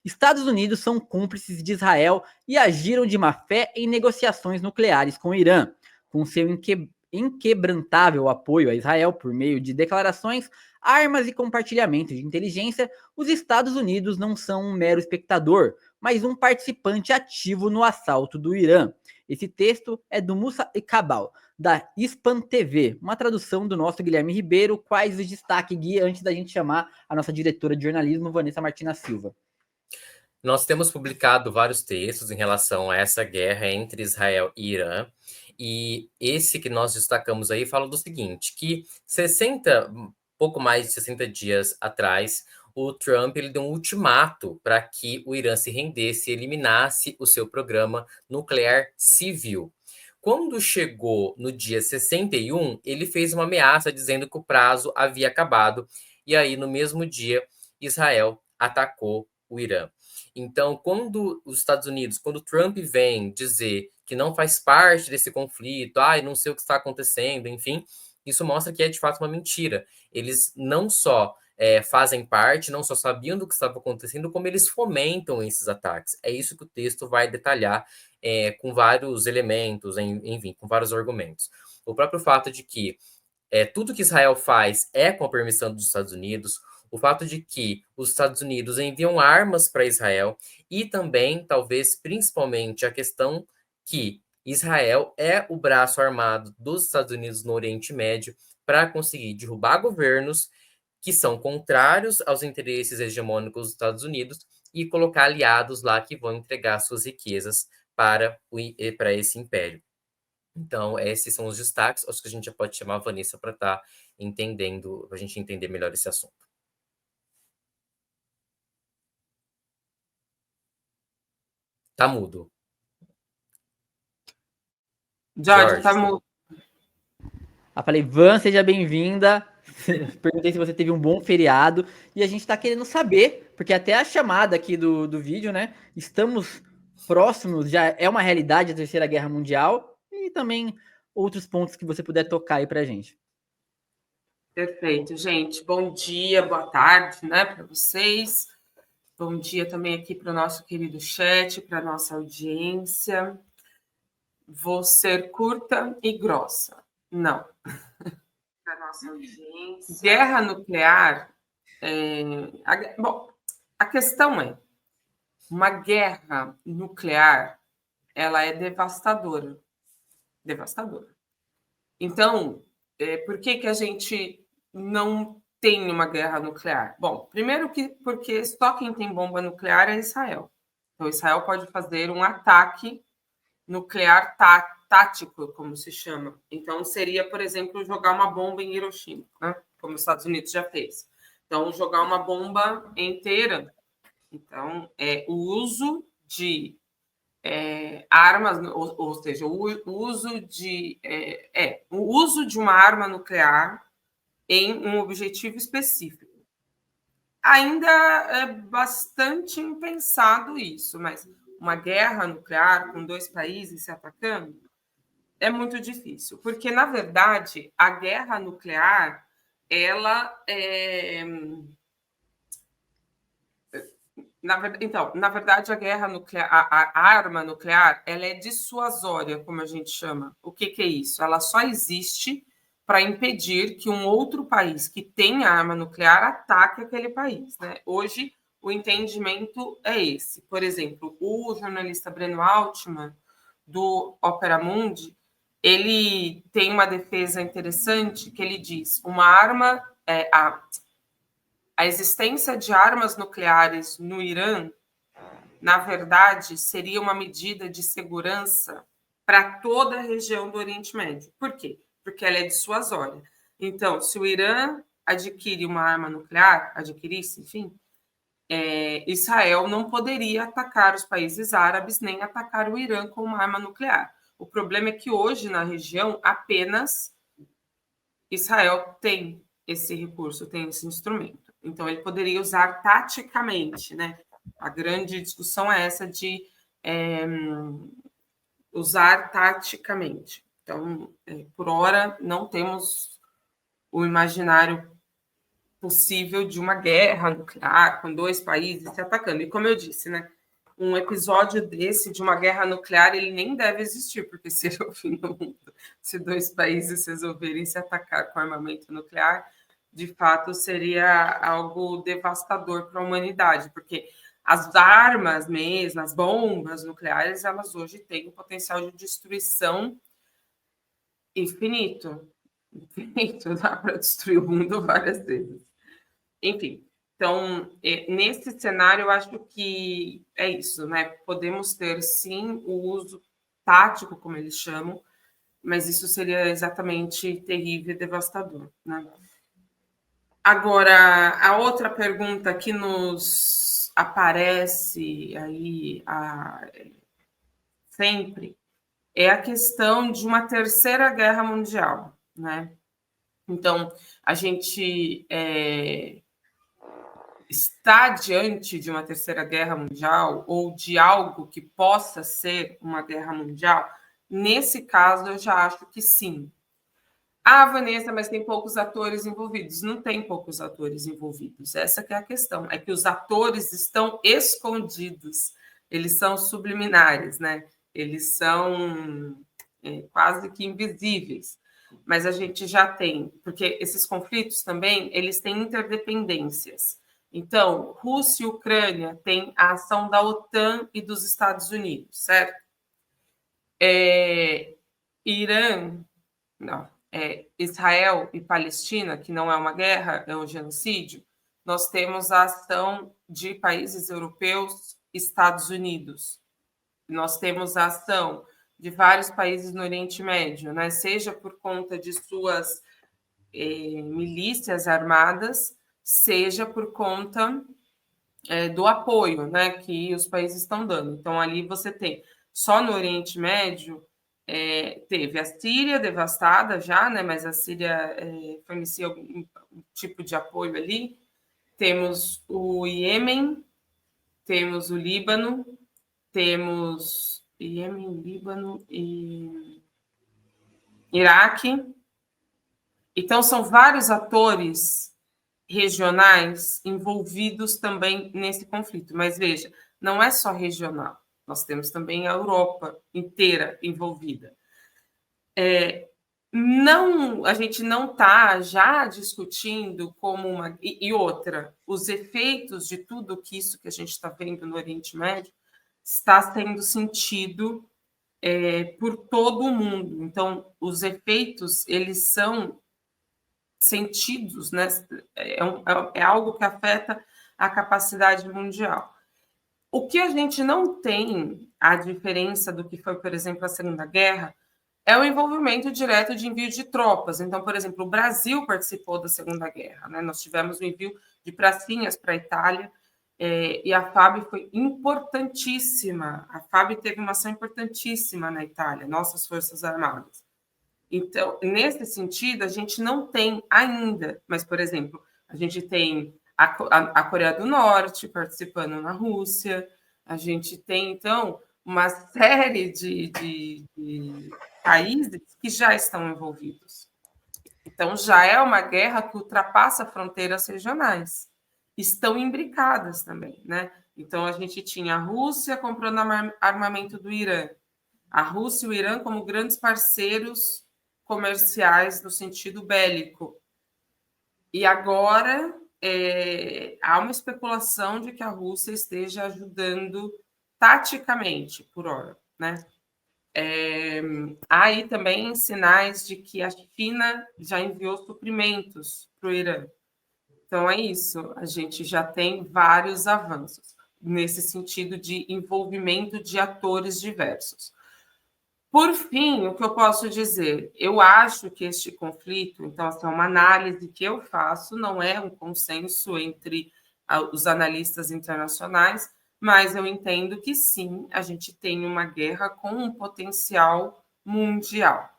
Estados Unidos são cúmplices de Israel e agiram de má fé em negociações nucleares com o Irã, com seu inquebrantável apoio a Israel por meio de declarações, armas e compartilhamento de inteligência. Os Estados Unidos não são um mero espectador, mas um participante ativo no assalto do Irã. Esse texto é do Musa Iqbal, da Hispan TV, uma tradução do nosso Guilherme Ribeiro. Quais os destaques, Gui, antes da gente chamar a nossa diretora de jornalismo, Vanessa Martina Silva? Nós temos publicado vários textos em relação a essa guerra entre Israel e Irã, e esse que nós destacamos aí fala do seguinte, que pouco mais de 60 dias atrás, o Trump ele deu um ultimato para que o Irã se rendesse e eliminasse o seu programa nuclear civil. Quando chegou no dia 61, ele fez uma ameaça dizendo que o prazo havia acabado, e aí no mesmo dia, Israel atacou o Irã. Então, quando os Estados Unidos, quando o Trump vem dizer que não faz parte desse conflito, não sei o que está acontecendo, enfim, isso mostra que é de fato uma mentira. Eles não só fazem parte, não só sabiam do que estava acontecendo, como eles fomentam esses ataques. É isso que o texto vai detalhar com vários elementos, enfim, com vários argumentos. O próprio fato de que tudo que Israel faz é com a permissão dos Estados Unidos, o fato de que os Estados Unidos enviam armas para Israel e também, talvez, principalmente, a questão que Israel é o braço armado dos Estados Unidos no Oriente Médio para conseguir derrubar governos que são contrários aos interesses hegemônicos dos Estados Unidos e colocar aliados lá que vão entregar suas riquezas para esse império. Então, esses são os destaques. Acho que a gente já pode chamar a Vanessa para estar entendendo, para a gente entender melhor esse assunto. Tá mudo. Jorge, tá mudo. Falei, Van, seja bem-vinda. Perguntei se você teve um bom feriado. E a gente tá querendo saber, porque até a chamada aqui do vídeo, né? Estamos próximos, já é uma realidade a Terceira Guerra Mundial. E também outros pontos que você puder tocar aí pra gente. Perfeito, gente. Bom dia, boa tarde, né, para vocês. Bom dia também aqui para o nosso querido chat, para a nossa audiência. Vou ser curta e grossa. Não. Para a nossa audiência. Guerra nuclear. Bom, a questão é: uma guerra nuclear, ela é devastadora. Devastadora. Então, por que a gente não tem uma guerra nuclear? Bom, primeiro porque só quem tem bomba nuclear é Israel. Então, Israel pode fazer um ataque nuclear tático, como se chama. Então, seria, por exemplo, jogar uma bomba em Hiroshima, né? Como os Estados Unidos já fez. Então, jogar uma bomba inteira. Então, o uso de armas, ou seja, o uso de uma arma nuclear em um objetivo específico. Ainda é bastante impensado isso, mas uma guerra nuclear com dois países se atacando é muito difícil, porque, na verdade, a guerra nuclear, ela na verdade, a guerra nuclear, a arma nuclear, ela é dissuasória, como a gente chama. O que é isso? Ela só existe para impedir que um outro país que tem arma nuclear ataque aquele país, né? Hoje, o entendimento é esse. Por exemplo, o jornalista Breno Altman, do Opera Mundi, ele tem uma defesa interessante que ele diz: uma arma, a existência de armas nucleares no Irã, na verdade, seria uma medida de segurança para toda a região do Oriente Médio. Por quê? Porque ela é dissuasória. Então, se o Irã adquire uma arma nuclear, adquirisse, enfim, Israel não poderia atacar os países árabes nem atacar o Irã com uma arma nuclear. O problema é que hoje, na região, apenas Israel tem esse recurso, tem esse instrumento. Então, ele poderia usar taticamente, né? A grande discussão é essa de usar taticamente. Então, por hora, não temos o imaginário possível de uma guerra nuclear com dois países se atacando. E como eu disse, né, um episódio desse de uma guerra nuclear ele nem deve existir, porque seria o fim do mundo. Se dois países resolverem se atacar com armamento nuclear, de fato seria algo devastador para a humanidade, porque as armas mesmo, as bombas nucleares, elas hoje têm um potencial de destruição infinito. Infinito, dá para destruir o mundo várias vezes. Enfim, então, nesse cenário, eu acho que é isso, né? Podemos ter, sim, o uso tático, como eles chamam, mas isso seria exatamente terrível e devastador, né? Agora, a outra pergunta que nos aparece aí sempre é a questão de uma terceira guerra mundial, né? Então, a gente está diante de uma terceira guerra mundial ou de algo que possa ser uma guerra mundial? Nesse caso, eu já acho que sim. Ah, Vanessa, mas tem poucos atores envolvidos. Não tem poucos atores envolvidos. Essa que é a questão. É que os atores estão escondidos. Eles são subliminares, né? Eles são quase que invisíveis. Mas a gente já tem, porque esses conflitos também, eles têm interdependências. Então, Rússia e Ucrânia têm a ação da OTAN e dos Estados Unidos, certo? Irã, não. Israel e Palestina, que não é uma guerra, é um genocídio, nós temos a ação de países europeus, Estados Unidos. Nós temos a ação de vários países no Oriente Médio, né? Seja por conta de suas milícias armadas, seja por conta do apoio, né, que os países estão dando. Então, ali você tem, só no Oriente Médio, teve a Síria devastada já, né, mas a Síria fornecia algum tipo de apoio ali. Temos o Iêmen, temos o Líbano, temos Iêmen, Líbano e Iraque. Então, são vários atores regionais envolvidos também nesse conflito. Mas veja, não é só regional, nós temos também a Europa inteira envolvida. Não, a gente não está já discutindo como uma. E outra, os efeitos de tudo isso que a gente está vendo no Oriente Médio está sendo sentido por todo o mundo. Então, os efeitos, eles são sentidos, né? É algo que afeta a capacidade mundial. O que a gente não tem, a diferença do que foi, por exemplo, a Segunda Guerra, é o envolvimento direto de envio de tropas. Então, por exemplo, o Brasil participou da Segunda Guerra, né? Nós tivemos o envio de pracinhas para a Itália, e a FAB foi importantíssima. A FAB teve uma ação importantíssima na Itália, nossas Forças Armadas. Então, nesse sentido, a gente não tem ainda, mas, por exemplo, a gente tem a Coreia do Norte participando na Rússia, a gente tem, então, uma série de países que já estão envolvidos. Então, já é uma guerra que ultrapassa fronteiras regionais. Estão imbricadas também, né? Então, a gente tinha a Rússia comprando armamento do Irã, a Rússia e o Irã como grandes parceiros comerciais no sentido bélico. E agora há uma especulação de que a Rússia esteja ajudando taticamente, por hora, né? Há aí também sinais de que a China já enviou suprimentos para o Irã. Então, é isso. A gente já tem vários avanços nesse sentido de envolvimento de atores diversos. Por fim, o que eu posso dizer? Eu acho que este conflito, então, assim, uma análise que eu faço, não é um consenso entre os analistas internacionais, mas eu entendo que sim, a gente tem uma guerra com um potencial mundial.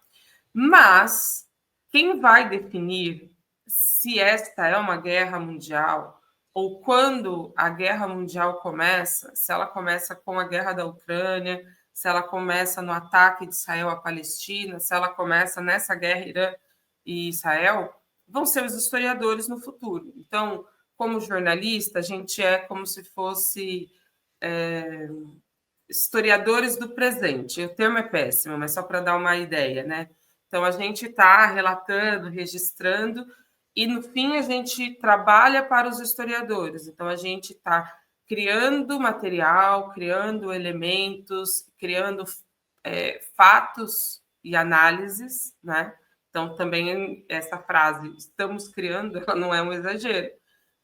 Mas quem vai definir se esta é uma guerra mundial ou quando a guerra mundial começa, se ela começa com a guerra da Ucrânia, se ela começa no ataque de Israel à Palestina, se ela começa nessa guerra Irã e Israel, vão ser os historiadores no futuro. Então, como jornalista, a gente é como se fosse historiadores do presente. O termo é péssimo, mas só para dar uma ideia, né? Então, a gente está relatando, registrando, e no fim a gente trabalha para os historiadores. Então, a gente está criando material, criando elementos, criando fatos e análises, né? Então, também essa frase, estamos criando, ela não é um exagero,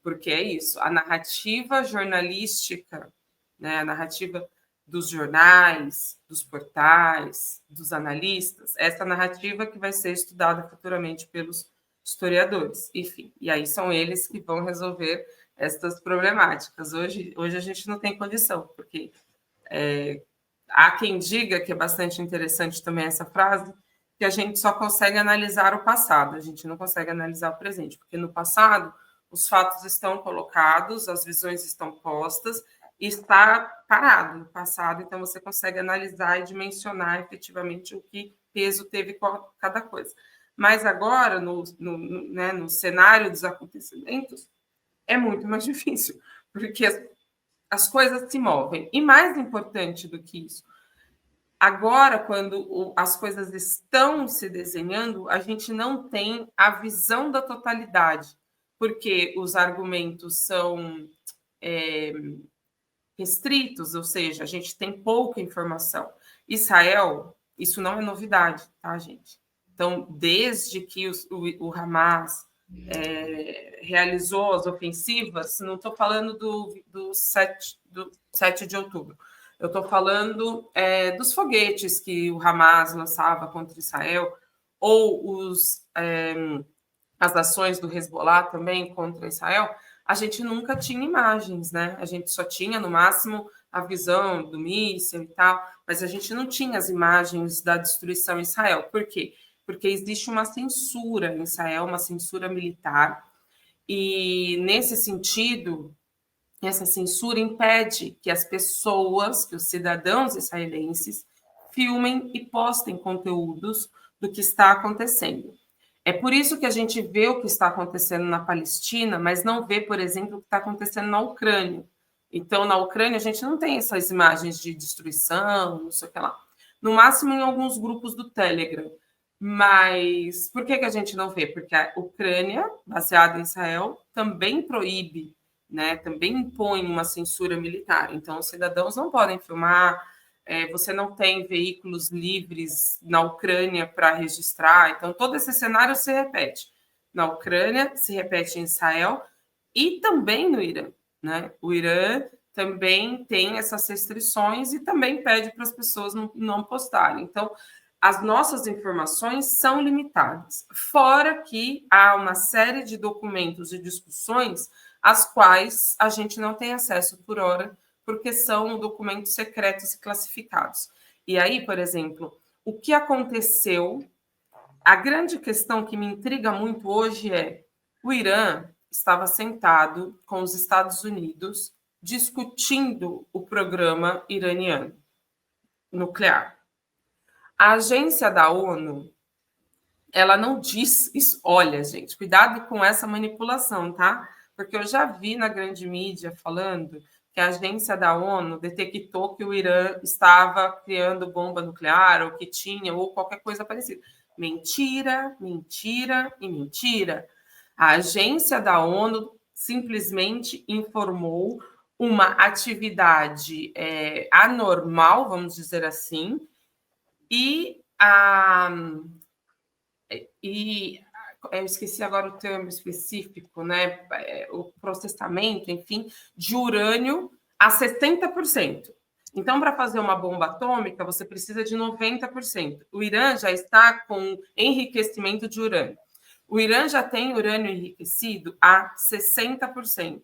porque é isso, a narrativa jornalística, né? A narrativa dos jornais, dos portais, dos analistas, essa narrativa que vai ser estudada futuramente pelos historiadores, enfim, e aí são eles que vão resolver essas problemáticas. Hoje a gente não tem condição, porque há quem diga, que é bastante interessante também essa frase, que a gente só consegue analisar o passado, a gente não consegue analisar o presente, porque no passado os fatos estão colocados, as visões estão postas, e está parado no passado, então você consegue analisar e dimensionar efetivamente o que peso teve cada coisa. Mas agora, no cenário dos acontecimentos, é muito mais difícil, porque as coisas se movem. E mais importante do que isso, agora, quando as coisas estão se desenhando, a gente não tem a visão da totalidade, porque os argumentos são restritos, ou seja, a gente tem pouca informação. Israel, isso não é novidade, tá, gente? Então, desde que o Hamas realizou as ofensivas, não estou falando do 7 de outubro, eu estou falando dos foguetes que o Hamas lançava contra Israel, ou as ações do Hezbollah também contra Israel. A gente nunca tinha imagens, né? A gente só tinha, no máximo, a visão do míssil e tal, mas a gente não tinha as imagens da destruição em Israel. Por quê? Porque existe uma censura em Israel, uma censura militar, e, nesse sentido, essa censura impede que as pessoas, que os cidadãos israelenses, filmem e postem conteúdos do que está acontecendo. É por isso que a gente vê o que está acontecendo na Palestina, mas não vê, por exemplo, o que está acontecendo na Ucrânia. Então, na Ucrânia, a gente não tem essas imagens de destruição, não sei o que lá. No máximo, em alguns grupos do Telegram. Mas por que a gente não vê? Porque a Ucrânia, baseada em Israel, também proíbe, né? Também impõe uma censura militar. Então, os cidadãos não podem filmar, você não tem veículos livres na Ucrânia para registrar. Então, todo esse cenário se repete na Ucrânia, se repete em Israel e também no Irã, né? O Irã também tem essas restrições e também pede para as pessoas não postarem. Então, as nossas informações são limitadas, fora que há uma série de documentos e discussões às quais a gente não tem acesso por hora, porque são documentos secretos e classificados. E aí, por exemplo, o que aconteceu, a grande questão que me intriga muito hoje é: o Irã estava sentado com os Estados Unidos discutindo o programa iraniano nuclear. A agência da ONU, ela não diz isso. Olha, gente, cuidado com essa manipulação, tá? Porque eu já vi na grande mídia falando que a agência da ONU detectou que o Irã estava criando bomba nuclear, ou que tinha, ou qualquer coisa parecida. Mentira, mentira e mentira. A agência da ONU simplesmente informou uma atividade anormal, vamos dizer assim, e eu esqueci agora o termo específico, né? O processamento, enfim, de urânio a 70%. Então, para fazer uma bomba atômica, você precisa de 90%. O Irã já está com enriquecimento de urânio. O Irã já tem urânio enriquecido a 60%.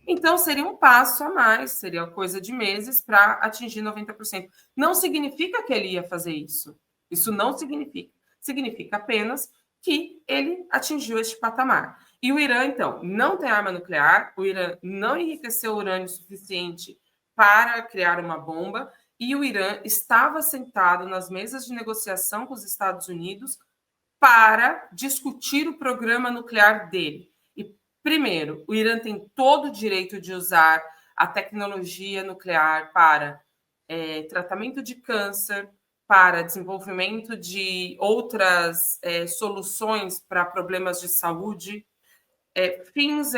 Então, seria um passo a mais, seria coisa de meses para atingir 90%. Não significa que ele ia fazer isso. Isso não significa. Significa apenas que ele atingiu este patamar. E o Irã, então, não tem arma nuclear, o Irã não enriqueceu urânio suficiente para criar uma bomba, e o Irã estava sentado nas mesas de negociação com os Estados Unidos para discutir o programa nuclear dele. E, primeiro, o Irã tem todo o direito de usar a tecnologia nuclear para tratamento de câncer, para desenvolvimento de outras soluções para problemas de saúde, fins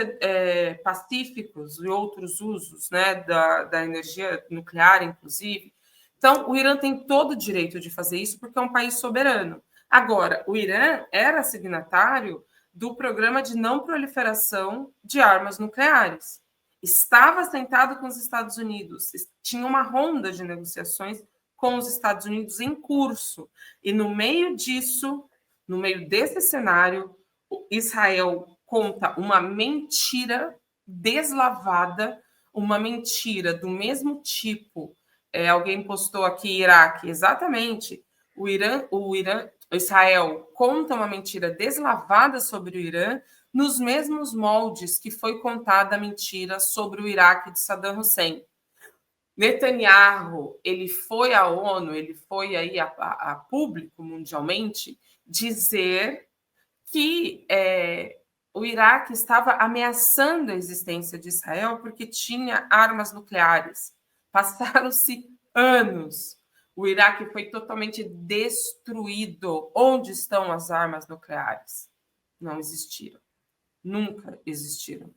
pacíficos e outros usos, né, da energia nuclear, inclusive. Então, o Irã tem todo o direito de fazer isso porque é um país soberano. Agora, o Irã era signatário do Programa de Não Proliferação de Armas Nucleares. Estava sentado com os Estados Unidos, tinha uma ronda de negociações com os Estados Unidos em curso. E no meio disso, no meio desse cenário, Israel conta uma mentira deslavada, uma mentira do mesmo tipo. Alguém postou aqui Iraque, exatamente. Israel conta uma mentira deslavada sobre o Irã nos mesmos moldes que foi contada a mentira sobre o Iraque de Saddam Hussein. Netanyahu, ele foi à ONU, ele foi aí a público mundialmente dizer que o Iraque estava ameaçando a existência de Israel porque tinha armas nucleares. Passaram-se anos. O Iraque foi totalmente destruído. Onde estão as armas nucleares? Não existiram. Nunca existiram.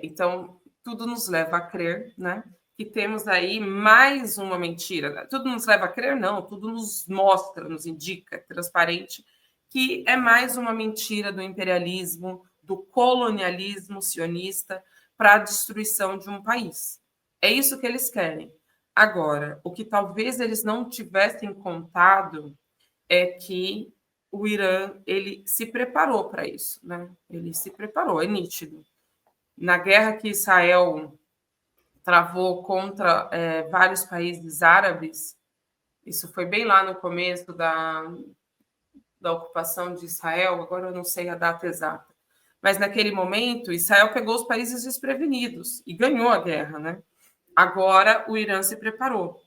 Então, tudo nos leva a crer, né, que temos aí mais uma mentira. Tudo nos leva a crer, não. Tudo nos mostra, nos indica, transparente, que é mais uma mentira do imperialismo, do colonialismo sionista para a destruição de um país. É isso que eles querem. Agora, o que talvez eles não tivessem contado é que o Irã ele se preparou para isso, né? Ele se preparou, é nítido. Na guerra que Israel travou contra vários países árabes, isso foi bem lá no começo da ocupação de Israel, agora eu não sei a data exata, mas naquele momento Israel pegou os países desprevenidos e ganhou a guerra, né? Agora o Irã se preparou.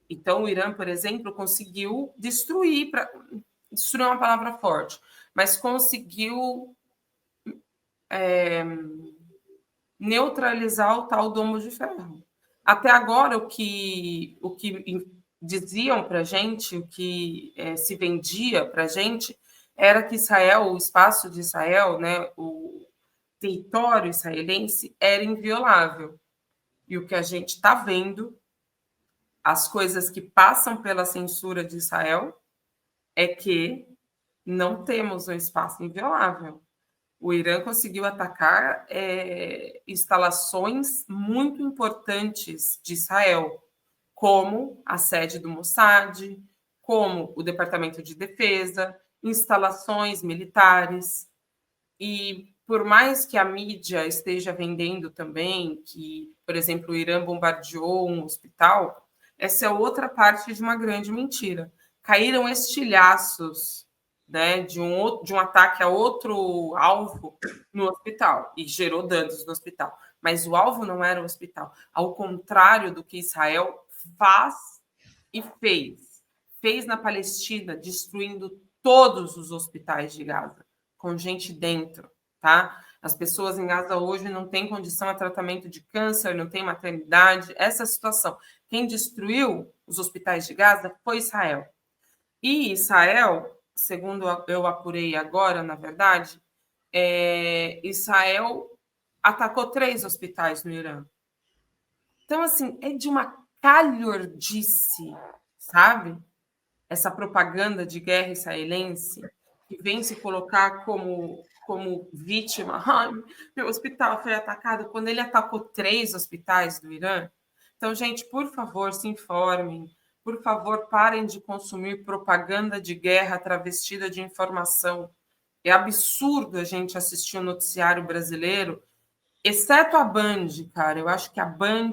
Então o Irã, por exemplo, conseguiu destruir é uma palavra forte, mas conseguiu neutralizar o tal domo de ferro. Até agora, o que diziam para a gente, o que se vendia para a gente, era que Israel, o espaço de Israel, né, o território israelense, era inviolável. E o que a gente está vendo, as coisas que passam pela censura de Israel, é que não temos um espaço inviolável. O Irã conseguiu atacar instalações muito importantes de Israel, como a sede do Mossad, como o Departamento de Defesa, instalações militares. E por mais que a mídia esteja vendendo também que, por exemplo, o Irã bombardeou um hospital, essa é outra parte de uma grande mentira. Caíram estilhaços, né, de um ataque a outro alvo no hospital e gerou danos no hospital. Mas o alvo não era o hospital. Ao contrário do que Israel faz e fez. Fez na Palestina, destruindo todos os hospitais de Gaza, com gente dentro, tá? As pessoas em Gaza hoje não têm condição a tratamento de câncer, não tem maternidade, essa situação. Quem destruiu os hospitais de Gaza foi Israel. E Israel, segundo eu apurei agora, na verdade, Israel atacou 3 hospitais no Irã. Então, assim, é de uma calhordice, sabe? Essa propaganda de guerra israelense que vem se colocar como vítima. Ai, meu hospital foi atacado quando ele atacou 3 hospitais do Irã. Então, gente, por favor, se informem. Por favor, parem de consumir propaganda de guerra travestida de informação. É absurdo a gente assistir o noticiário brasileiro, exceto a Band, cara. Eu acho que a Band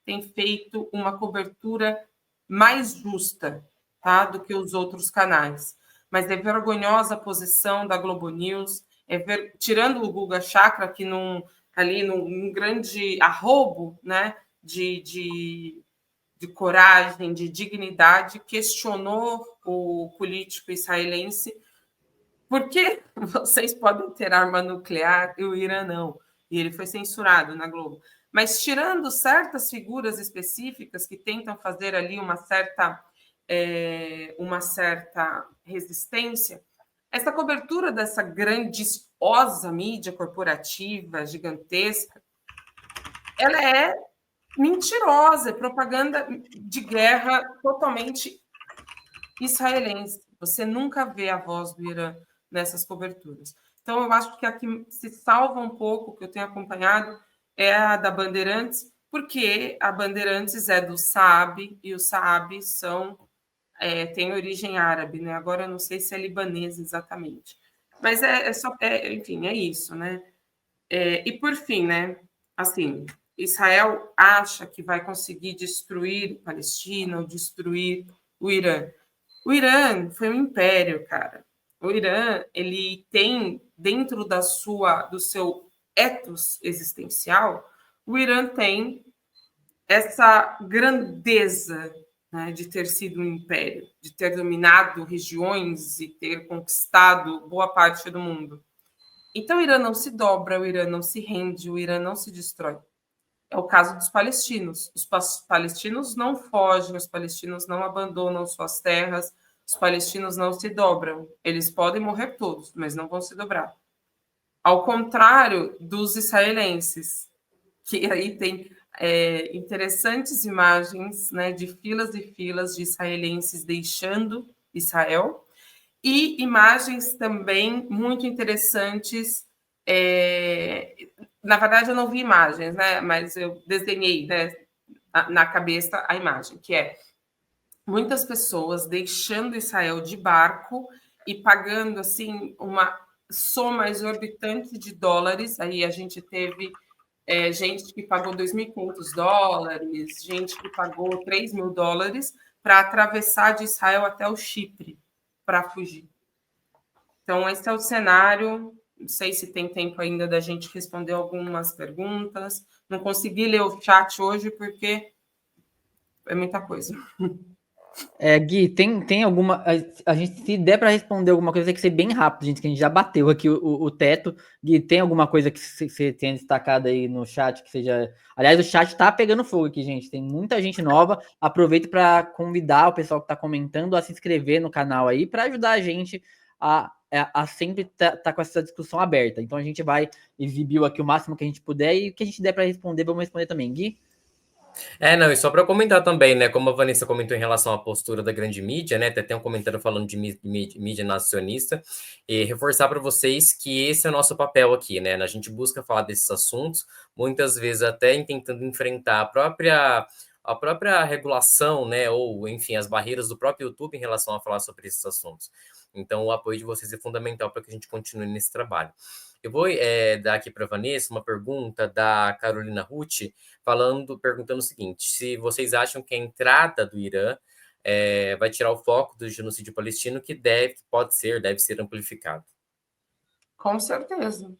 tem feito uma cobertura mais justa, tá, do que os outros canais. Mas é vergonhosa a posição da Globo News, tirando o Guga Chakra, que ali num grande arrobo, né, de coragem, de dignidade, questionou o político israelense por que vocês podem ter arma nuclear e o Irã não? E ele foi censurado na Globo. Mas tirando certas figuras específicas que tentam fazer ali uma certa resistência, essa cobertura dessa grandiosa mídia corporativa gigantesca, ela é mentirosa, é propaganda de guerra totalmente israelense. Você nunca vê a voz do Irã nessas coberturas. Então, eu acho que a que se salva um pouco, que eu tenho acompanhado, é a da Bandeirantes, porque a Bandeirantes é do Saab, e os Saab têm origem árabe, né? Agora eu não sei se é libanesa exatamente. Mas enfim, é isso, né? E por fim, né? Assim, Israel acha que vai conseguir destruir a Palestina ou destruir o Irã. O Irã foi um império, cara. O Irã, ele tem dentro do seu ethos existencial, o Irã tem essa grandeza, né, de ter sido um império, de ter dominado regiões e ter conquistado boa parte do mundo. Então, o Irã não se dobra, o Irã não se rende, o Irã não se destrói. É o caso dos palestinos. Os palestinos não fogem, os palestinos não abandonam suas terras, os palestinos não se dobram. Eles podem morrer todos, mas não vão se dobrar. Ao contrário dos israelenses, que aí tem interessantes imagens, né, de filas e filas de israelenses deixando Israel, e imagens também muito interessantes. Na verdade, eu não vi imagens, né? Mas eu desenhei, né, na cabeça a imagem, que é muitas pessoas deixando Israel de barco e pagando assim uma soma exorbitante de dólares. Aí a gente teve gente que pagou $2.500, gente que pagou $3.000 para atravessar de Israel até o Chipre para fugir. Então, esse é o cenário. Não sei se tem tempo ainda da gente responder algumas perguntas. Não consegui ler o chat hoje porque é muita coisa. Gui, tem alguma. A gente, se der para responder alguma coisa, tem que ser bem rápido, gente, que a gente já bateu aqui o teto. Gui, tem alguma coisa que você tenha destacado aí no chat que seja. Aliás, o chat tá pegando fogo aqui, gente. Tem muita gente nova. Aproveito para convidar o pessoal que tá comentando a se inscrever no canal aí para ajudar a gente a sempre tá com essa discussão aberta. Então a gente vai exibir aqui o máximo que a gente puder e o que a gente der para responder, vamos responder também. Gui? Não, e só para comentar também, né, como a Vanessa comentou em relação à postura da grande mídia, né, até tem um comentário falando de mídia nacionalista, e reforçar para vocês que esse é o nosso papel aqui, né, a gente busca falar desses assuntos, muitas vezes até tentando enfrentar a própria regulação, né, ou, enfim, as barreiras do próprio YouTube em relação a falar sobre esses assuntos. Então, o apoio de vocês é fundamental para que a gente continue nesse trabalho. Eu vou dar aqui para a Vanessa uma pergunta da Carolina Ruth, perguntando o seguinte: se vocês acham que a entrada do Irã vai tirar o foco do genocídio palestino, que deve ser amplificado. Com certeza.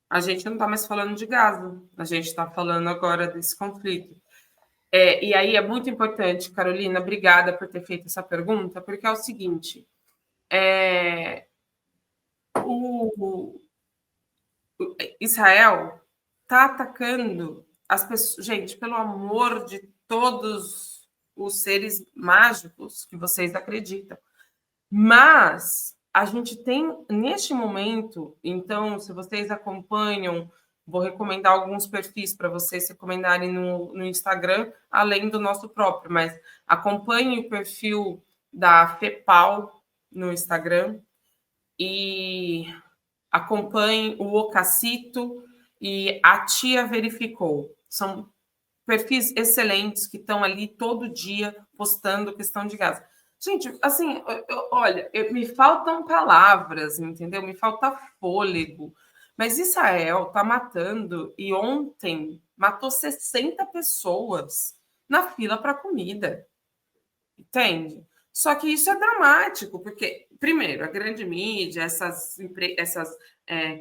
A gente não está mais falando de Gaza, a gente está falando agora desse conflito. E aí é muito importante, Carolina, obrigada por ter feito essa pergunta, porque é o seguinte: Israel está atacando as pessoas. Gente, pelo amor de todos os seres mágicos que vocês acreditam. Mas a gente tem, neste momento, então, se vocês acompanham, vou recomendar alguns perfis para vocês recomendarem no Instagram, além do nosso próprio, mas acompanhem o perfil da FEPAL no Instagram e acompanhem o Ocacito e a Tia Verificou. São perfis excelentes que estão ali todo dia postando questão de Gaza. Gente, assim, olha, me faltam palavras, entendeu? Me falta fôlego. Mas Israel está matando, e ontem matou 60 pessoas na fila para comida. Entende? Só que isso é dramático, porque, primeiro, a grande mídia, essas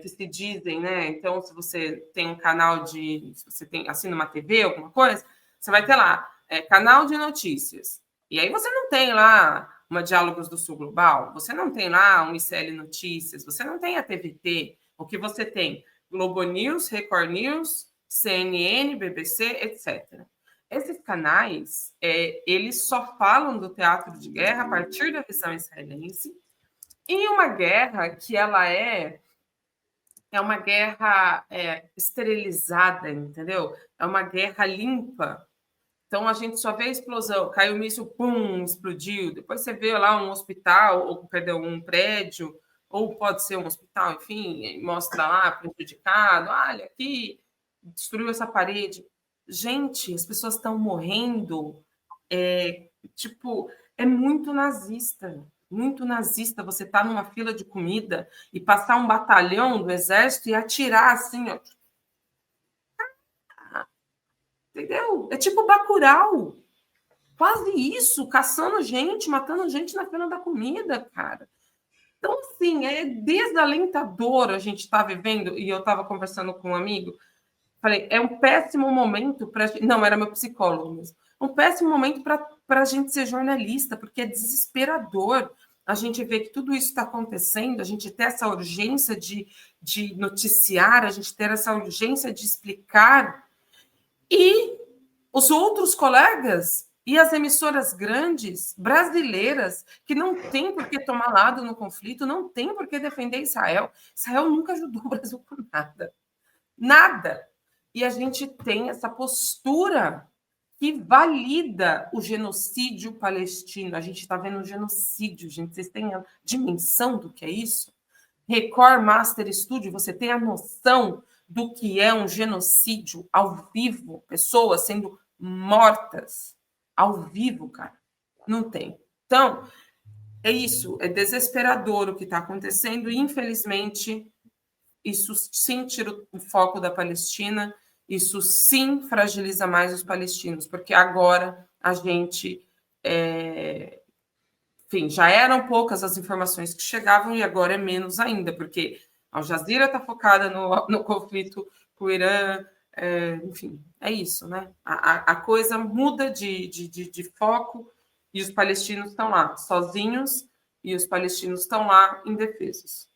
que se dizem, né? Então, se você tem um canal se você assina uma TV, alguma coisa, você vai ter lá, canal de notícias. E aí você não tem lá uma Diálogos do Sul Global, você não tem lá um ICL Notícias, você não tem a TVT, o que você tem? Globo News, Record News, CNN, BBC, etc. Esses canais, eles só falam do teatro de guerra a partir da visão israelense, em uma guerra que ela é uma guerra esterilizada, entendeu? É uma guerra limpa. Então, a gente só vê a explosão, caiu o míssil, pum, explodiu. Depois você vê lá um hospital, ou, perdão, um prédio, ou pode ser um hospital, enfim, mostra lá, prejudicado. Olha, aqui, destruiu essa parede. Gente, as pessoas estão morrendo. É muito nazista. Muito nazista você estar numa fila de comida e passar um batalhão do exército e atirar assim, ó. Entendeu? É tipo Bacurau. Quase isso, caçando gente, matando gente na fila da comida, cara. Então, assim, é desalentador a gente estar vivendo, e eu estava conversando com um amigo, falei, é um péssimo momento para... Não, era meu psicólogo mesmo. Um péssimo momento para a gente ser jornalista, porque é desesperador a gente ver que tudo isso está acontecendo, a gente ter essa urgência de noticiar, a gente ter essa urgência de explicar, e os outros colegas e as emissoras grandes brasileiras que não têm por que tomar lado no conflito, não têm por que defender Israel. Israel nunca ajudou o Brasil com nada. Nada. E a gente tem essa postura que valida o genocídio palestino. A gente está vendo um genocídio, gente. Vocês têm a dimensão do que é isso? Record Master Studio, você tem a noção do que é um genocídio ao vivo, pessoas sendo mortas ao vivo, cara. Não tem. Então, é isso, é desesperador o que está acontecendo e, infelizmente, isso sim tira o foco da Palestina, isso sim fragiliza mais os palestinos, porque agora a gente... Enfim, já eram poucas as informações que chegavam e agora é menos ainda, porque a Al Jazeera está focada no conflito com o Irã, enfim, é isso, né? A coisa muda de foco e os palestinos estão lá sozinhos e os palestinos estão lá indefesos.